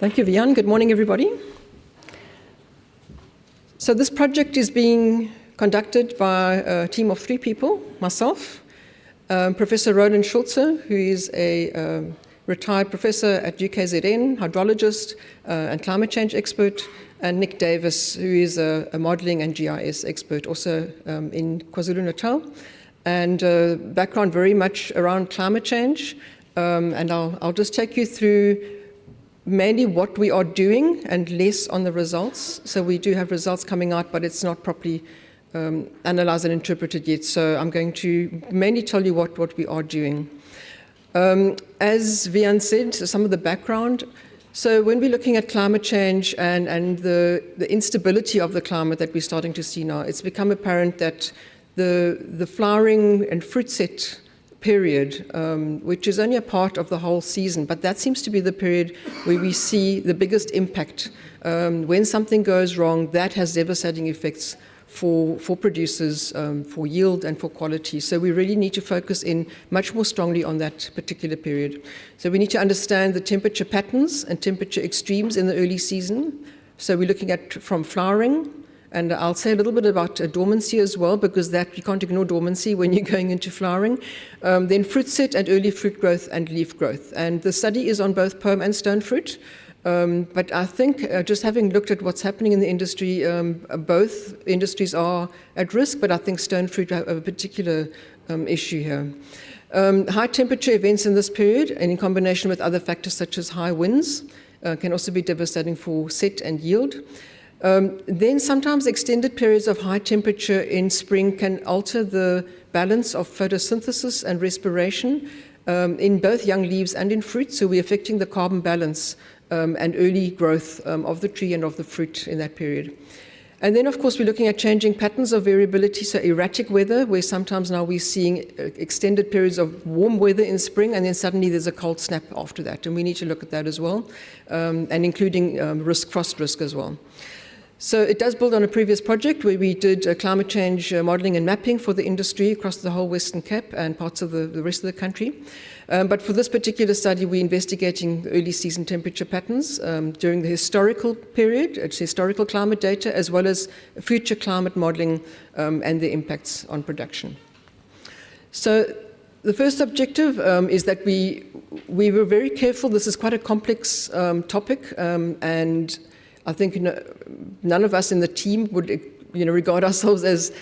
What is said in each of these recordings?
Thank you, Vian. Good morning, everybody. So this project is being conducted by a team of 3 people, myself, Professor Roland Schulze, who is a retired professor at UKZN, hydrologist and climate change expert, and Nick Davis, who is a modelling and GIS expert, also in KwaZulu-Natal, and background very much around climate change. And I'll just take you through mainly what we are doing and less on the results. So we do have results coming out, but it's not properly analysed and interpreted yet. So I'm going to mainly tell you what we are doing. As Vian said, some of the background. So when we're looking at climate change and the instability of the climate that we're starting to see now, it's become apparent that the flowering and fruit set period, which is only a part of the whole season, but that seems to be the period where we see the biggest impact. When something goes wrong, that has devastating effects for producers, for yield and for quality. So we really need to focus in much more strongly on that particular period. So we need to understand the temperature patterns and temperature extremes in the early season. So we're looking at from flowering, and I'll say a little bit about dormancy as well, because that you can't ignore dormancy when you're going into flowering. Then fruit set and early fruit growth and leaf growth. And the study is on both pome and stone fruit. But I think just having looked at what's happening in the industry, both industries are at risk, but I think stone fruit have a particular issue here. High temperature events in this period, and in combination with other factors such as high winds, can also be devastating for set and yield. Then sometimes extended periods of high temperature in spring can alter the balance of photosynthesis and respiration in both young leaves and in fruit, so we're affecting the carbon balance and early growth of the tree and of the fruit in that period. And then, of course, we're looking at changing patterns of variability, so erratic weather, where sometimes now we're seeing extended periods of warm weather in spring, and then suddenly there's a cold snap after that, and we need to look at that as well, and including frost risk as well. So it does build on a previous project where we did climate change modelling and mapping for the industry across the whole Western Cape and parts of the rest of the country. But for this particular study, we're investigating early season temperature patterns during the historical period, it's historical climate data, as well as future climate modelling and the impacts on production. So the first objective is that we were very careful. This is quite a complex topic, and I think none of us in the team would regard ourselves as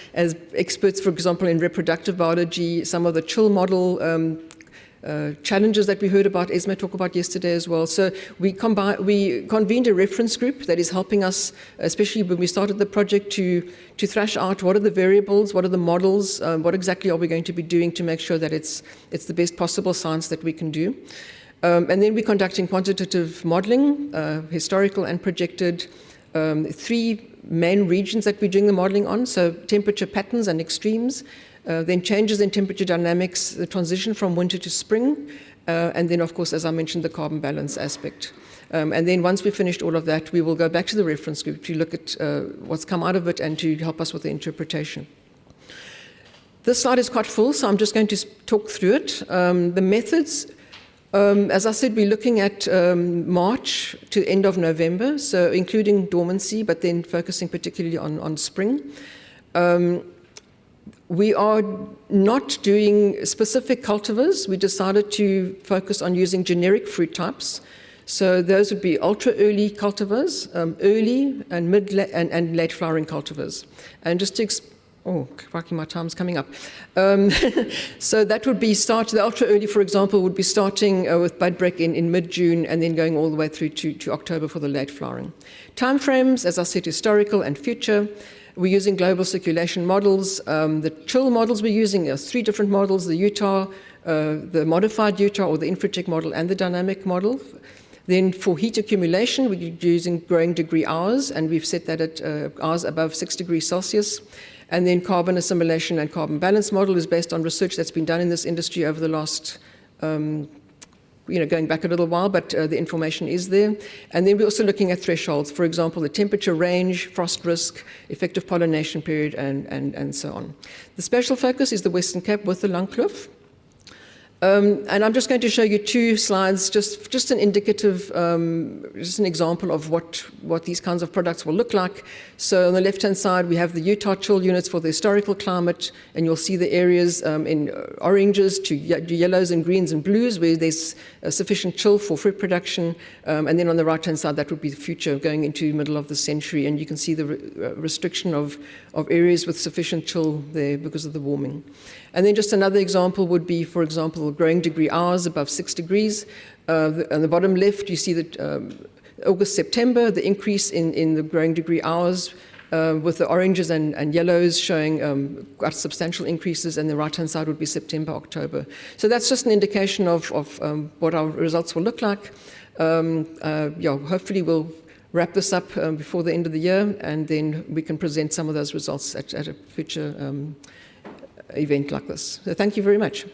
experts, for example, in reproductive biology. Some of the chill model challenges that we heard about, Esme talked about yesterday as well. So we convened a reference group that is helping us, especially when we started the project, to thrash out what are the variables, what are the models, what exactly are we going to be doing to make sure that it's the best possible science that we can do. And then we're conducting quantitative modelling, historical and projected, 3 main regions that we're doing the modelling on, so temperature patterns and extremes, then changes in temperature dynamics, the transition from winter to spring, and then, of course, as I mentioned, the carbon balance aspect. And then once we've finished all of that, we will go back to the reference group to look at what's come out of it and to help us with the interpretation. This slide is quite full, so I'm just going to talk through it. The methods. As I said, we're looking at March to end of November, so including dormancy, but then focusing particularly on spring. We are not doing specific cultivars. We decided to focus on using generic fruit types. So those would be ultra-early cultivars, early and mid and late flowering cultivars. And just to my time's coming up. So that would be the ultra early, for example, would be starting with bud break in mid-June and then going all the way through to October for the late flowering. Timeframes, as I said, historical and future. We're using global circulation models. The chill models we're using are 3 different models, the Utah, the modified Utah or the Infratech model and the dynamic model. Then for heat accumulation, we're using growing degree hours, and we've set that at hours above 6 degrees Celsius. And then carbon assimilation and carbon balance model is based on research that's been done in this industry over the last, going back a little while, but the information is there. And then we're also looking at thresholds, for example, the temperature range, frost risk, effective pollination period, and so on. The special focus is the Western Cape with the Langkloof. And I'm just going to show you 2 slides, just an indicative, just an example of what these kinds of products will look like. So on the left-hand side, we have the Utah chill units for the historical climate, and you'll see the areas in oranges to yellows and greens and blues where there's sufficient chill for fruit production. And then on the right-hand side, that would be the future going into the middle of the century. And you can see the restriction of areas with sufficient chill there because of the warming. And then just another example would be, for example, growing degree hours above 6 degrees. On the bottom left, you see that August, September, the increase in the growing degree hours with the oranges and yellows showing quite substantial increases, and the right-hand side would be September, October. So that's just an indication of what our results will look like. Hopefully we'll wrap this up before the end of the year, and then we can present some of those results at a future event like this. So thank you very much.